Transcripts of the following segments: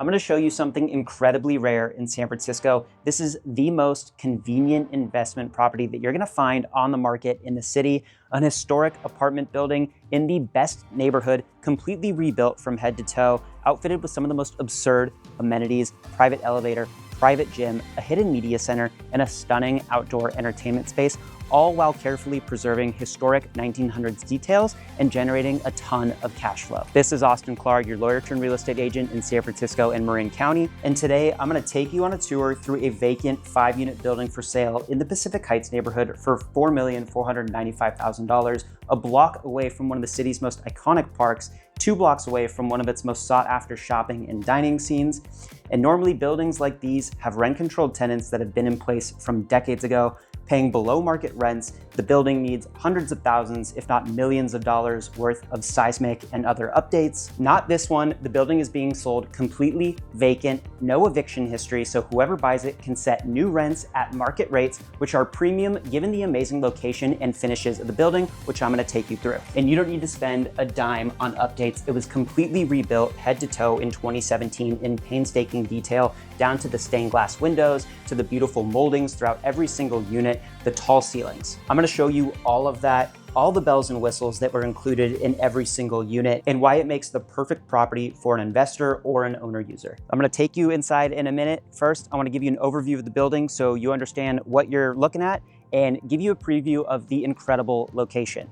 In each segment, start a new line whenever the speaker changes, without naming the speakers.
I'm going to show you something incredibly rare in San Francisco. This is the most convenient investment property that you're going to find on the market in the city, an historic apartment building in the best neighborhood, completely rebuilt from head to toe, outfitted with some of the most absurd amenities, private elevator, private gym, a hidden media center, and a stunning outdoor entertainment space, all while carefully preserving historic 1900s details and generating a ton of cash flow. This is Austin Clark, your lawyer turned real estate agent in San Francisco and Marin County. And today I'm gonna take you on a tour through a vacant 5-unit building for sale in the Pacific Heights neighborhood for $4,495,000, a block away from one of the city's most iconic parks, 2 blocks away from one of its most sought after shopping and dining scenes. And normally buildings like these have rent-controlled tenants that have been in place from decades ago, paying below market rents. The building needs hundreds of thousands, if not millions of dollars worth of seismic and other updates. Not this one. The building is being sold completely vacant, no eviction history, so whoever buys it can set new rents at market rates, which are premium given the amazing location and finishes of the building, which I'm gonna take you through. And you don't need to spend a dime on updates. It was completely rebuilt head to toe in 2017 in painstaking detail, down to the stained glass windows, to the beautiful moldings throughout every single unit, the tall ceilings. I'm gonna show you all of that, all the bells and whistles that were included in every single unit, and why it makes the perfect property for an investor or an owner user. I'm gonna take you inside in a minute. First, I wanna give you an overview of the building so you understand what you're looking at and give you a preview of the incredible location.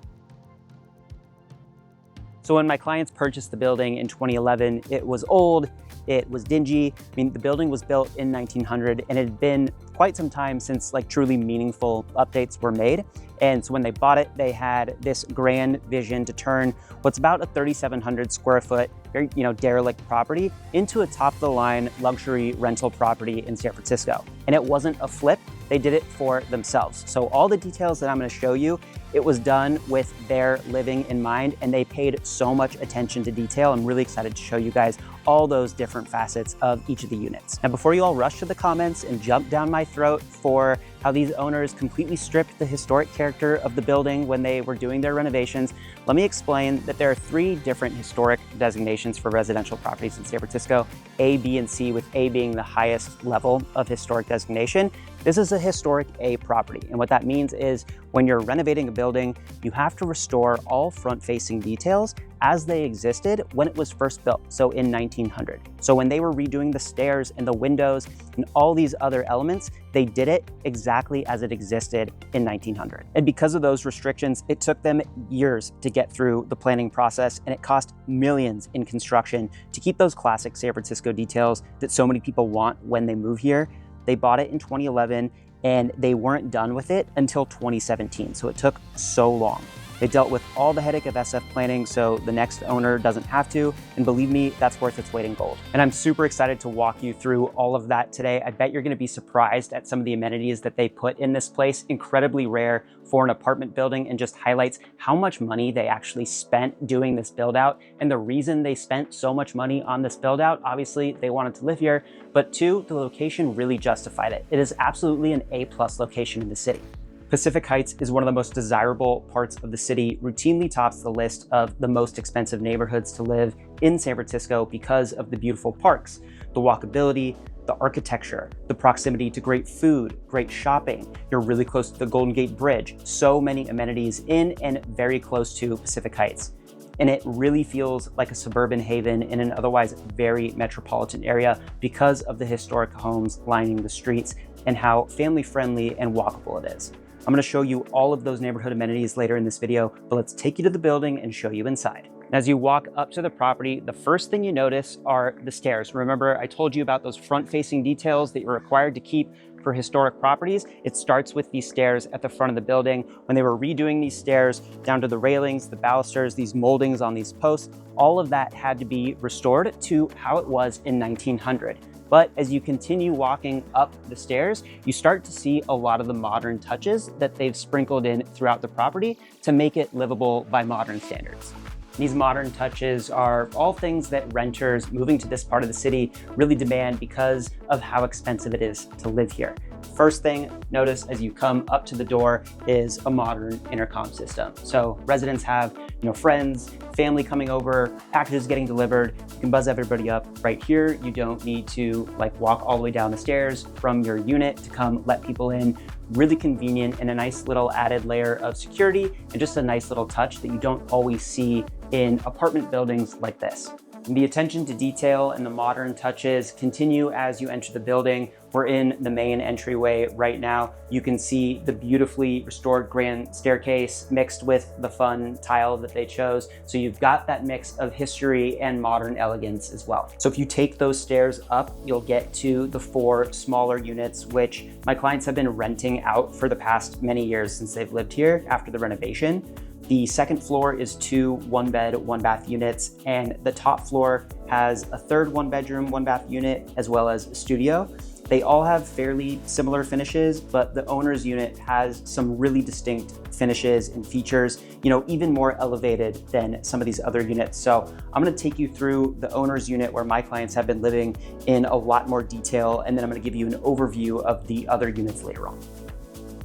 So when my clients purchased the building in 2011, it was old, it was dingy. I mean, the building was built in 1900 and it had been quite some time since like truly meaningful updates were made. And so when they bought it, they had this grand vision to turn what's about a 3,700 square foot, very, derelict property into a top of the line luxury rental property in San Francisco. And it wasn't a flip, they did it for themselves. So all the details that I'm gonna show you, it was done with their living in mind, and they paid so much attention to detail. I'm really excited to show you guys all those different facets of each of the units. Now, before you all rush to the comments and jump down my throat for how these owners completely stripped the historic character of the building when they were doing their renovations, let me explain that there are 3 different historic designations for residential properties in San Francisco, A, B, and C, with A being the highest level of historic designation. This is a historic A property. And what that means is when you're renovating a building, you have to restore all front-facing details as they existed when it was first built, so in 1900. So when they were redoing the stairs and the windows and all these other elements, they did it exactly as it existed in 1900. And because of those restrictions, it took them years to get through the planning process, and it cost millions in construction to keep those classic San Francisco details that so many people want when they move here. They bought it in 2011 and they weren't done with it until 2017. So it took so long. They dealt with all the headache of SF planning so the next owner doesn't have to, and believe me, that's worth its weight in gold. And I'm super excited to walk you through all of that today. I bet you're gonna be surprised at some of the amenities that they put in this place, incredibly rare for an apartment building, and just highlights how much money they actually spent doing this build out. And the reason they spent so much money on this build out, obviously they wanted to live here, but 2, the location really justified it. It is absolutely an A+ location in the city. Pacific Heights is one of the most desirable parts of the city, routinely tops the list of the most expensive neighborhoods to live in San Francisco because of the beautiful parks, the walkability, the architecture, the proximity to great food, great shopping. You're really close to the Golden Gate Bridge. So many amenities in and very close to Pacific Heights. And it really feels like a suburban haven in an otherwise very metropolitan area because of the historic homes lining the streets and how family-friendly and walkable it is. I'm gonna show you all of those neighborhood amenities later in this video, but let's take you to the building and show you inside. As you walk up to the property, the first thing you notice are the stairs. Remember, I told you about those front-facing details that you're required to keep for historic properties. It starts with these stairs at the front of the building. When they were redoing these stairs down to the railings, the balusters, these moldings on these posts, all of that had to be restored to how it was in 1900. But as you continue walking up the stairs, you start to see a lot of the modern touches that they've sprinkled in throughout the property to make it livable by modern standards. These modern touches are all things that renters moving to this part of the city really demand because of how expensive it is to live here. First thing, notice as you come up to the door is a modern intercom system. So residents have friends, family coming over, packages getting delivered. You can buzz everybody up right here. You don't need to like walk all the way down the stairs from your unit to come let people in. Really convenient and a nice little added layer of security and just a nice little touch that you don't always see in apartment buildings like this. And the attention to detail and the modern touches continue as you enter the building. We're in the main entryway right now. You can see the beautifully restored grand staircase mixed with the fun tile that they chose. So you've got that mix of history and modern elegance as well. So if you take those stairs up, you'll get to the 4 smaller units, which my clients have been renting out for the past many years since they've lived here after the renovation. The second floor is 2 one-bed, one-bath units, and the top floor has a 3rd one-bedroom, one-bath unit, as well as a studio. They all have fairly similar finishes, but the owner's unit has some really distinct finishes and features, even more elevated than some of these other units. So I'm gonna take you through the owner's unit where my clients have been living in a lot more detail, and then I'm gonna give you an overview of the other units later on.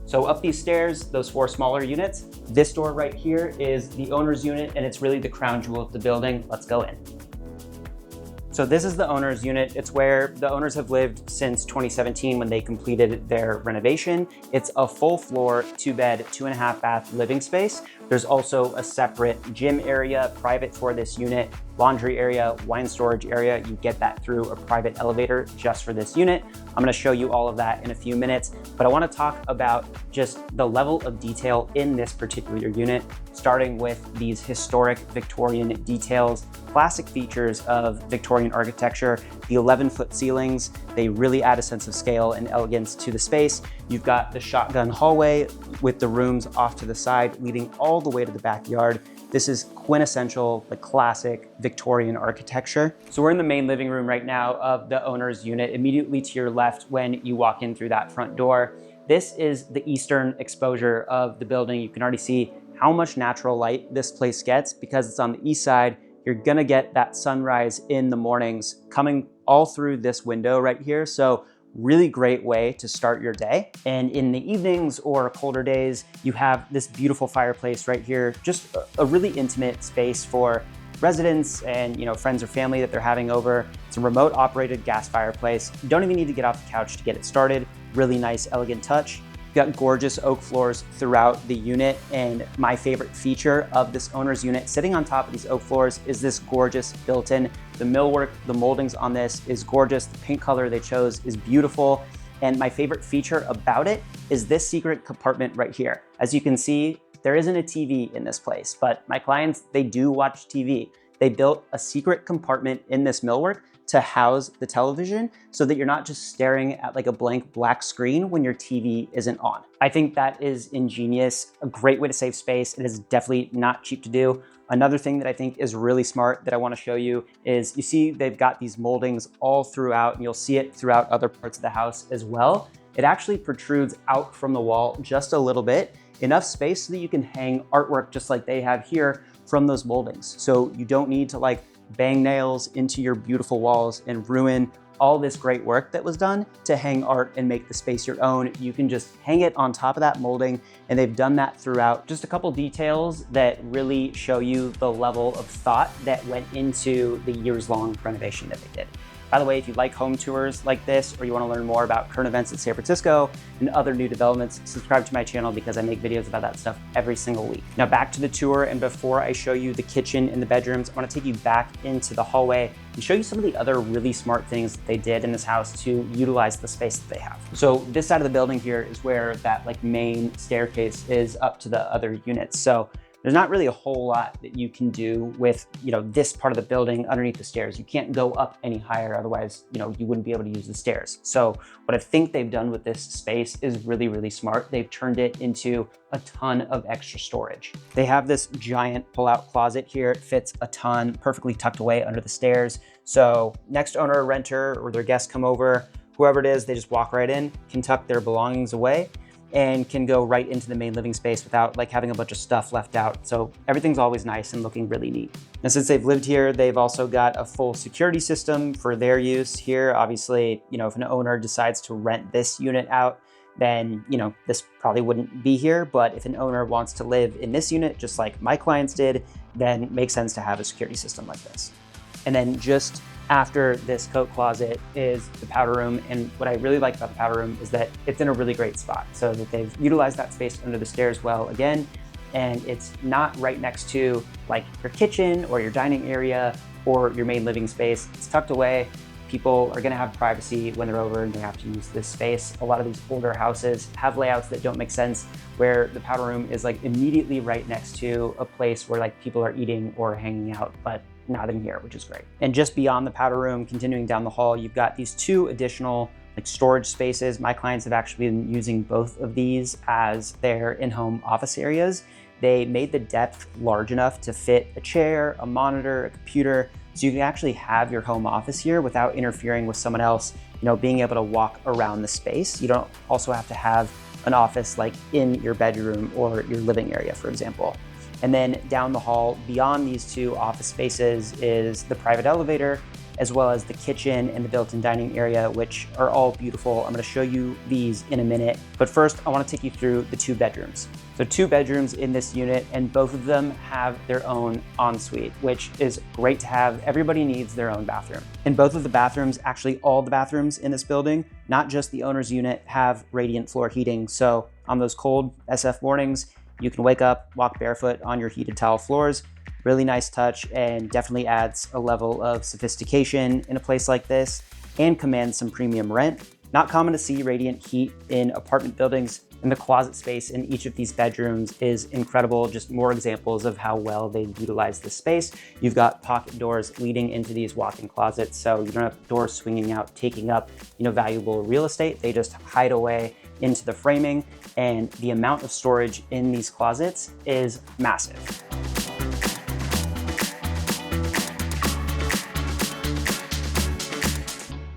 So up these stairs, those 4 smaller units, this door right here is the owner's unit, and it's really the crown jewel of the building. Let's go in. So this is the owner's unit. It's where the owners have lived since 2017 when they completed their renovation. It's a full floor, 2-bed, 2.5 bath living space. There's also a separate gym area, private for this unit, laundry area, wine storage area. You get that through a private elevator just for this unit. I'm gonna show you all of that in a few minutes, but I wanna talk about just the level of detail in this particular unit, starting with these historic Victorian details, classic features of Victorian architecture, the 11-foot ceilings. They really add a sense of scale and elegance to the space. You've got the shotgun hallway with the rooms off to the side, leading all the way to the backyard. This is quintessential, the classic Victorian architecture. So we're in the main living room right now of the owner's unit, immediately to your left when you walk in through that front door. This is the eastern exposure of the building. You can already see how much natural light this place gets because it's on the east side. You're gonna get that sunrise in the mornings coming all through this window right here. So really great way to start your day. And in the evenings or colder days, you have this beautiful fireplace right here, just a really intimate space for residents and friends or family that they're having over. It's a remote operated gas fireplace. You don't even need to get off the couch to get it started. Really nice, elegant touch. You've got gorgeous oak floors throughout the unit, and my favorite feature of this owner's unit sitting on top of these oak floors is this gorgeous built-in. The millwork, the moldings on this is gorgeous. The paint color they chose is beautiful, and my favorite feature about it is this secret compartment right here. As you can see, there isn't a TV in this place, but my clients, they do watch TV. They built a secret compartment in this millwork to house the television so that you're not just staring at like a blank black screen when your TV isn't on. I think that is ingenious, a great way to save space. It is definitely not cheap to do. Another thing that I think is really smart that I want to show you is you see they've got these moldings all throughout, and you'll see it throughout other parts of the house as well. It actually protrudes out from the wall just a little bit, enough space so that you can hang artwork just like they have here from those moldings. So you don't need to like bang nails into your beautiful walls and ruin all this great work that was done to hang art and make the space your own. You can just hang it on top of that molding, and they've done that throughout. Just a couple details that really show you the level of thought that went into the years-long renovation that they did. By the way, if you like home tours like this, or you want to learn more about current events in San Francisco and other new developments, subscribe to my channel because I make videos about that stuff every single week. Now back to the tour, and before I show you the kitchen and the bedrooms, I want to take you back into the hallway and show you some of the other really smart things that they did in this house to utilize the space that they have. So this side of the building here is where that like main staircase is up to the other units. So there's not really a whole lot that you can do with, this part of the building underneath the stairs. You can't go up any higher, otherwise, you wouldn't be able to use the stairs. So what I think they've done with this space is really, really smart. They've turned it into a ton of extra storage. They have this giant pull-out closet here. It fits a ton, perfectly tucked away under the stairs. So next owner or renter or their guests come over, whoever it is, they just walk right in, can tuck their belongings away, and can go right into the main living space without like having a bunch of stuff left out. So everything's always nice and looking really neat. And since they've lived here, they've also got a full security system for their use here. Obviously, if an owner decides to rent this unit out, then, this probably wouldn't be here. But if an owner wants to live in this unit, just like my clients did, then it makes sense to have a security system like this. And then just after this coat closet is the powder room. And what I really like about the powder room is that it's in a really great spot, so that they've utilized that space under the stairs well again. And it's not right next to like your kitchen or your dining area or your main living space. It's tucked away. People are gonna have privacy when they're over and they have to use this space. A lot of these older houses have layouts that don't make sense, where the powder room is like immediately right next to a place where like people are eating or hanging out, but not in here, which is great. And just beyond the powder room, continuing down the hall, you've got these two additional like storage spaces. My clients have actually been using both of these as their in-home office areas. They made the depth large enough to fit a chair, a monitor, a computer, so you can actually have your home office here without interfering with someone else, being able to walk around the space. You don't also have to have an office like in your bedroom or your living area, for example. And then down the hall, beyond these two office spaces, is the private elevator, as well as the kitchen and the built-in dining area, which are all beautiful. I'm gonna show you these in a minute. But first, I wanna take you through the two bedrooms. So 2 bedrooms in this unit, and both of them have their own ensuite, which is great to have. Everybody needs their own bathroom. In both of the bathrooms, actually all the bathrooms in this building, not just the owner's unit, have radiant floor heating. So on those cold SF mornings, you can wake up, walk barefoot on your heated tile floors. Really nice touch, and definitely adds a level of sophistication in a place like this and commands some premium rent. Not common to see radiant heat in apartment buildings, and the closet space in each of these bedrooms is incredible. Just more examples of how well they utilize this space. You've got pocket doors leading into these walk-in closets, so you don't have doors swinging out, taking up valuable real estate. They just hide away into the framing, and the amount of storage in these closets is massive.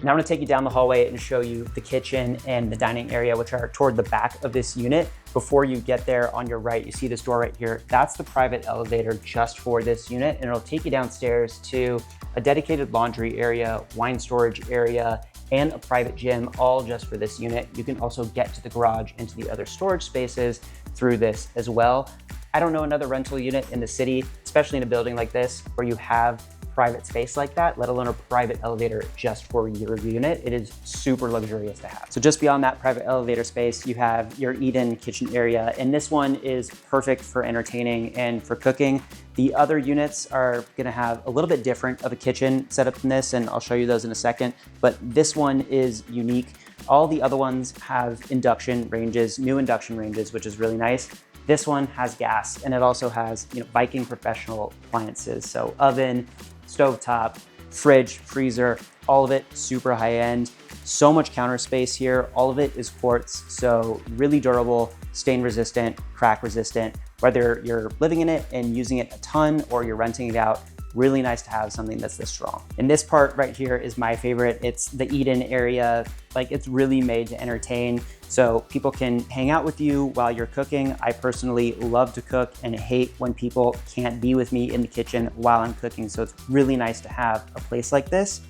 Now I'm gonna take you down the hallway and show you the kitchen and the dining area, which are toward the back of this unit. Before you get there, on your right, you see this door right here. That's the private elevator just for this unit, and it'll take you downstairs to a dedicated laundry area, wine storage area, and a private gym, all just for this unit. You can also get to the garage and to the other storage spaces through this as well. I don't know another rental unit in the city, especially in a building like this, where you have private space like that, let alone a private elevator just for your unit. It is super luxurious to have. So just beyond that private elevator space, you have your eat-in kitchen area, and this one is perfect for entertaining and for cooking. The other units are gonna have a little bit different of a kitchen setup than this, and I'll show you those in a second, but this one is unique. All the other ones have induction ranges, new induction ranges, which is really nice. This one has gas, and it also has Viking professional appliances, so oven, stovetop, fridge, freezer, all of it super high end. So much counter space here. All of it is quartz, so really durable, stain resistant, crack resistant. Whether you're living in it and using it a ton or you're renting it out, really nice to have something that's this strong. And this part right here is my favorite. It's the eat-in area. Like, it's really made to entertain, so people can hang out with you while you're cooking. I personally love to cook and hate when people can't be with me in the kitchen while I'm cooking, so it's really nice to have a place like this.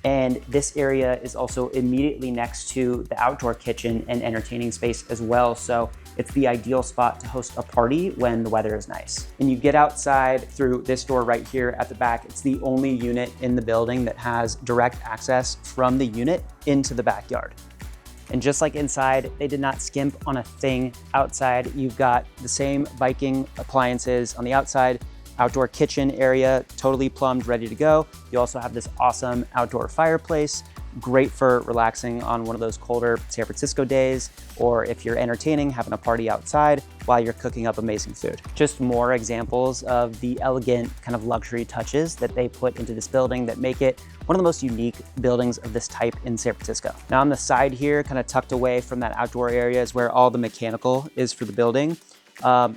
And this area is also immediately next to the outdoor kitchen and entertaining space as well. So it's the ideal spot to host a party when the weather is nice. And you get outside through this door right here at the back. It's the only unit in the building that has direct access from the unit into the backyard. And just like inside, they did not skimp on a thing outside. You've got the same Viking appliances on the outside, outdoor kitchen area, totally plumbed, ready to go. You also have this awesome outdoor fireplace, great for relaxing on one of those colder San Francisco days, or if you're entertaining, having a party outside while you're cooking up amazing food. Just more examples of the elegant kind of luxury touches that they put into this building that make it one of the most unique buildings of this type in San Francisco. Now on the side here, kind of tucked away from that outdoor area, is where all the mechanical is for the building.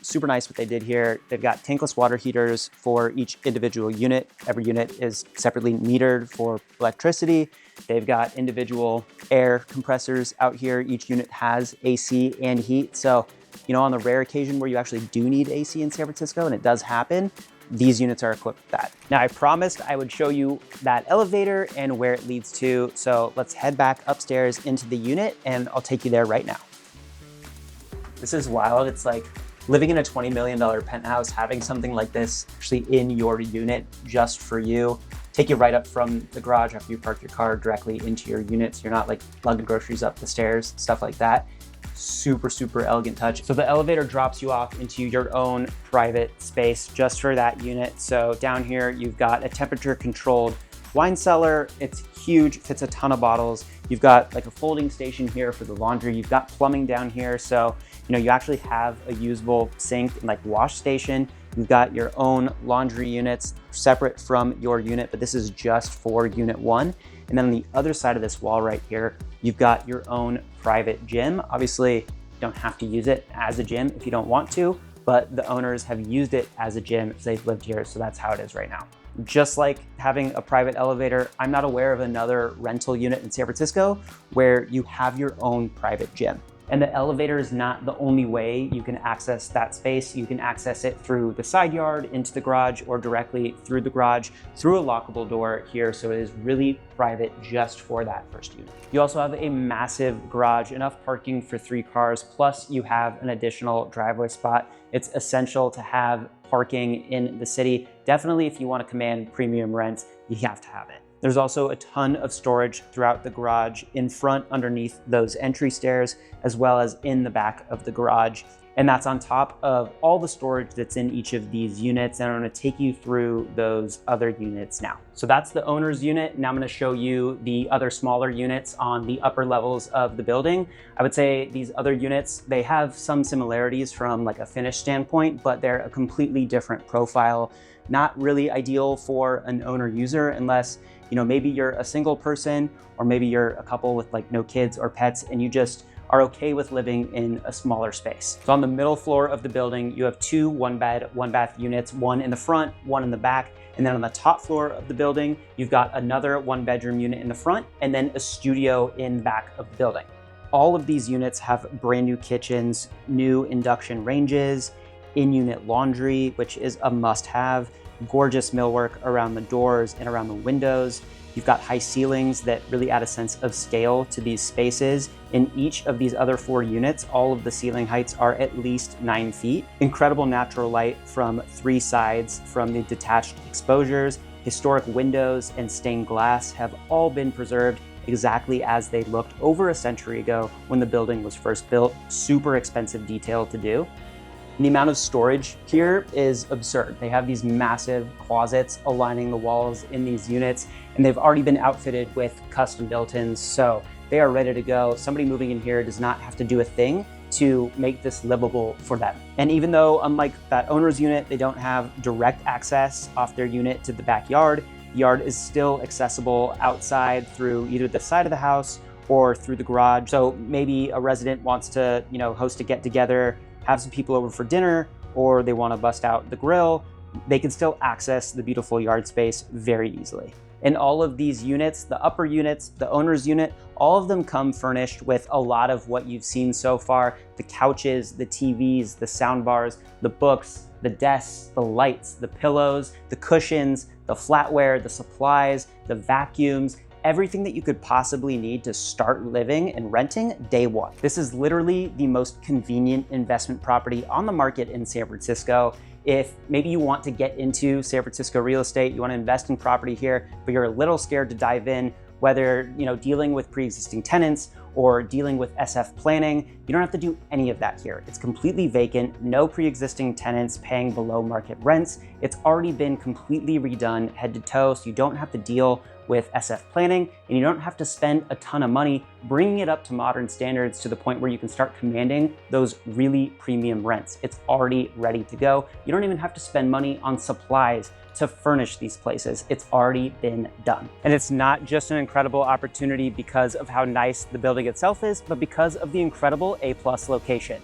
Super nice what they did here. They've got tankless water heaters for each individual unit. Every unit is separately metered for electricity. They've got individual air compressors out here. Each unit has AC and heat. So, on the rare occasion where you actually do need AC in San Francisco, and it does happen, these units are equipped with that. Now, I promised I would show you that elevator and where it leads to. So let's head back upstairs into the unit, and I'll take you there right now. This is wild. It's like living in a $20 million penthouse, having something like this actually in your unit just for you. Take you right up from the garage after you park your car directly into your unit. So you're not like lugging groceries up the stairs, stuff like that. Super, super elegant touch. So the elevator drops you off into your own private space just for that unit. So down here, you've got a temperature controlled wine cellar. It's huge, fits a ton of bottles. You've got like a folding station here for the laundry. You've got plumbing down here. So, you actually have a usable sink and like wash station. You've got your own laundry units separate from your unit, but this is just for unit 1. And then on the other side of this wall right here, you've got your own private gym. Obviously, you don't have to use it as a gym if you don't want to, but the owners have used it as a gym if they've lived here, so that's how it is right now. Just like having a private elevator, I'm not aware of another rental unit in San Francisco where you have your own private gym. And the elevator is not the only way you can access that space. You can access it through the side yard into the garage or directly through the garage through a lockable door here. So it is really private just for that first unit. You also have a massive garage, enough parking for 3 cars, plus you have an additional driveway spot. It's essential to have parking in the city. Definitely if you want to command premium rents, you have to have it. There's also a ton of storage throughout the garage in front underneath those entry stairs, as well as in the back of the garage. And that's on top of all the storage that's in each of these units. And I'm gonna take you through those other units now. So that's the owner's unit. Now I'm gonna show you the other smaller units on the upper levels of the building. I would say these other units, they have some similarities from like a finish standpoint, but they're a completely different profile. Not really ideal for an owner user unless, maybe you're a single person, or maybe you're a couple with like no kids or pets, and you just are okay with living in a smaller space. So on the middle floor of the building, you have 2 one-bed, one-bath units, one in the front, one in the back. And then on the top floor of the building, you've got another 1-bedroom unit in the front, and then a studio in back of the building. All of these units have brand new kitchens, new induction ranges, in-unit laundry, which is a must-have, gorgeous millwork around the doors and around the windows. You've got high ceilings that really add a sense of scale to these spaces. In each of these other 4 units, all of the ceiling heights are at least 9 feet. Incredible natural light from 3 sides from the detached exposures. Historic windows and stained glass have all been preserved exactly as they looked over a century ago when the building was first built. Super expensive detail to do. And the amount of storage here is absurd. They have these massive closets aligning the walls in these units, and they've already been outfitted with custom built-ins, so they are ready to go. Somebody moving in here does not have to do a thing to make this livable for them. And even though, unlike that owner's unit, they don't have direct access off their unit to the backyard, the yard is still accessible outside through either the side of the house or through the garage. So maybe a resident wants to, host a get-together, have some people over for dinner, or they want to bust out the grill, they can still access the beautiful yard space very easily. In all of these units, the upper units, the owner's unit, all of them come furnished with a lot of what you've seen so far: the couches, the TVs, the sound bars, the books, the desks, the lights, the pillows, the cushions, the flatware, the supplies, the vacuums, everything that you could possibly need to start living and renting day one. This is literally the most convenient investment property on the market in San Francisco. If maybe you want to get into San Francisco real estate, you want to invest in property here, but you're a little scared to dive in, whether dealing with pre-existing tenants or dealing with SF planning, you don't have to do any of that here. It's completely vacant, no pre-existing tenants paying below market rents. It's already been completely redone head to toe, so you don't have to deal with SF planning, and you don't have to spend a ton of money bringing it up to modern standards to the point where you can start commanding those really premium rents. It's already ready to go. You don't even have to spend money on supplies to furnish these places. It's already been done. And it's not just an incredible opportunity because of how nice the building itself is, but because of the incredible A+ location.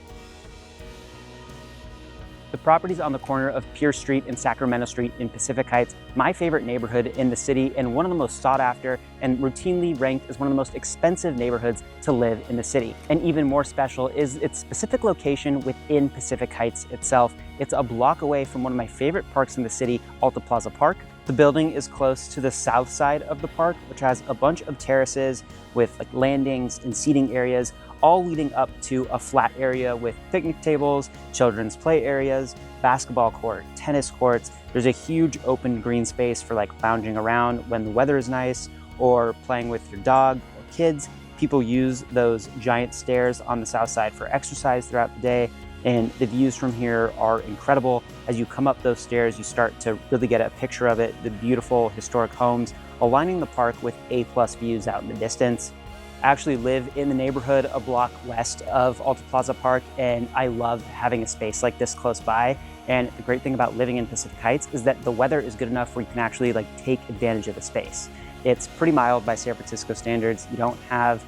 The property's on the corner of Pierce Street and Sacramento Street in Pacific Heights, my favorite neighborhood in the city and one of the most sought after and routinely ranked as one of the most expensive neighborhoods to live in the city. And even more special is its specific location within Pacific Heights itself. It's a block away from one of my favorite parks in the city, Alta Plaza Park. The building is close to the south side of the park, which has a bunch of terraces with like landings and seating areas, all leading up to a flat area with picnic tables, children's play areas, basketball court, tennis courts. There's a huge open green space for like lounging around when the weather is nice or playing with your dog or kids. People use those giant stairs on the south side for exercise throughout the day, and the views from here are incredible. As you come up those stairs, you start to really get a picture of it, the beautiful historic homes aligning the park with A+ views out in the distance. I actually live in the neighborhood a block west of Alta Plaza Park, and I love having a space like this close by. And the great thing about living in Pacific Heights is that the weather is good enough where you can actually like take advantage of the space. It's pretty mild by San Francisco standards. You don't have,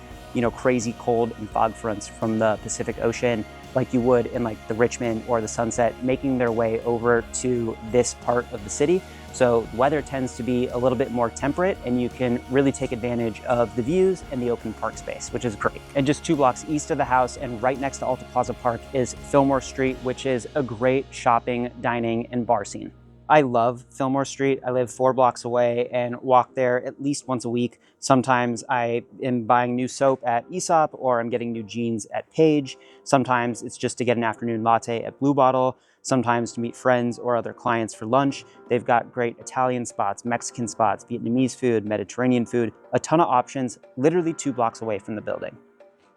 crazy cold and fog fronts from the Pacific Ocean like you would in like the Richmond or the Sunset, making their way over to this part of the city. So the weather tends to be a little bit more temperate, and you can really take advantage of the views and the open park space, which is great. And just 2 blocks east of the house and right next to Alta Plaza Park is Fillmore Street, which is a great shopping, dining, and bar scene. I love Fillmore Street. I live 4 blocks away and walk there at least once a week. Sometimes I am buying new soap at Aesop, or I'm getting new jeans at Page. Sometimes it's just to get an afternoon latte at Blue Bottle. Sometimes to meet friends or other clients for lunch. They've got great Italian spots, Mexican spots, Vietnamese food, Mediterranean food, a ton of options, literally 2 blocks away from the building.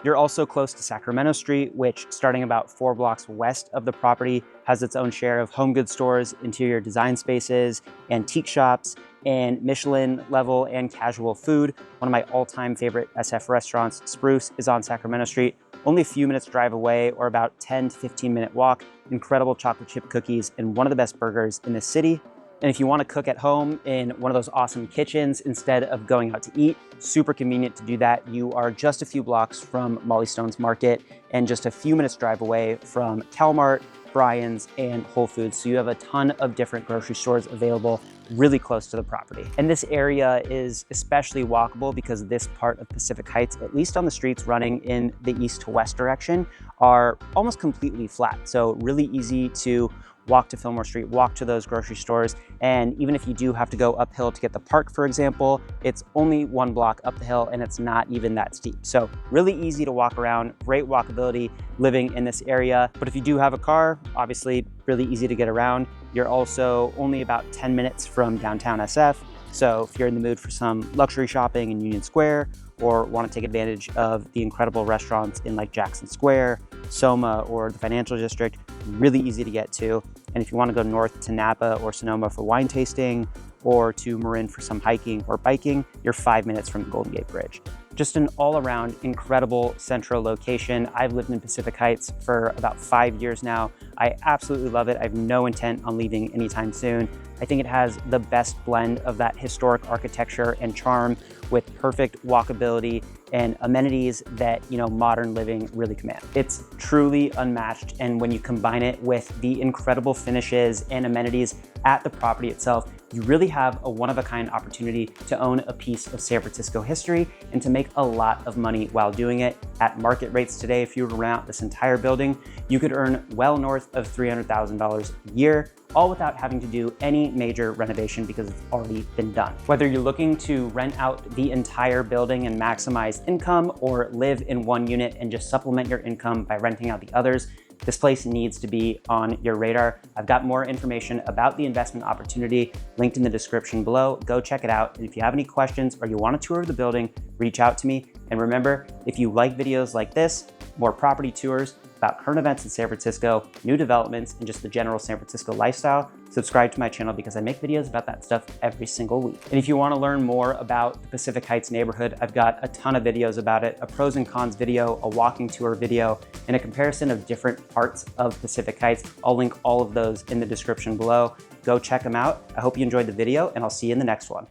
You're also close to Sacramento Street, which, starting about 4 blocks west of the property, has its own share of home goods stores, interior design spaces, antique shops, and Michelin level and casual food. One of my all-time favorite SF restaurants, Spruce, is on Sacramento Street, only a few minutes drive away, or about 10 to 15-minute walk. Incredible chocolate chip cookies and one of the best burgers in the city. And if you want to cook at home in one of those awesome kitchens instead of going out to eat, super convenient to do that. You are just a few blocks from Molly Stone's Market and just a few minutes drive away from Calmart, Bryan's, and Whole Foods. So you have a ton of different grocery stores available really close to the property. And this area is especially walkable because this part of Pacific Heights, at least on the streets running in the east to west direction, are almost completely flat. So really easy to walk to Fillmore Street, walk to those grocery stores. And even if you do have to go uphill to get the park, for example, it's only 1 block up the hill and it's not even that steep. So really easy to walk around, great walkability living in this area. But if you do have a car, obviously really easy to get around. You're also only about 10 minutes from downtown SF. So if you're in the mood for some luxury shopping in Union Square, or want to take advantage of the incredible restaurants in like Jackson Square, Soma, or the Financial District, really easy to get to. And if you want to go north to Napa or Sonoma for wine tasting, or to Marin for some hiking or biking, you're 5 minutes from the Golden Gate Bridge. Just an all-around incredible central location. I've lived in Pacific Heights for about 5 years now. I absolutely love it. I have no intent on leaving anytime soon. I think it has the best blend of that historic architecture and charm with perfect walkability and amenities that, modern living really command. It's truly unmatched, and when you combine it with the incredible finishes and amenities at the property itself, you really have a one-of-a-kind opportunity to own a piece of San Francisco history and to make a lot of money while doing it. At market rates today, if you were to rent out this entire building, you could earn well north of $300,000 a year, all without having to do any major renovation because it's already been done. Whether you're looking to rent out the entire building and maximize income, or live in one unit and just supplement your income by renting out the others, this place needs to be on your radar. I've got more information about the investment opportunity linked in the description below. Go check it out. And if you have any questions or you want a tour of the building, reach out to me. And remember, if you like videos like this, more property tours about current events in San Francisco, new developments, and just the general San Francisco lifestyle, subscribe to my channel because I make videos about that stuff every single week. And if you want to learn more about the Pacific Heights neighborhood, I've got a ton of videos about it, a pros and cons video, a walking tour video, and a comparison of different parts of Pacific Heights. I'll link all of those in the description below. Go check them out. I hope you enjoyed the video, and I'll see you in the next one.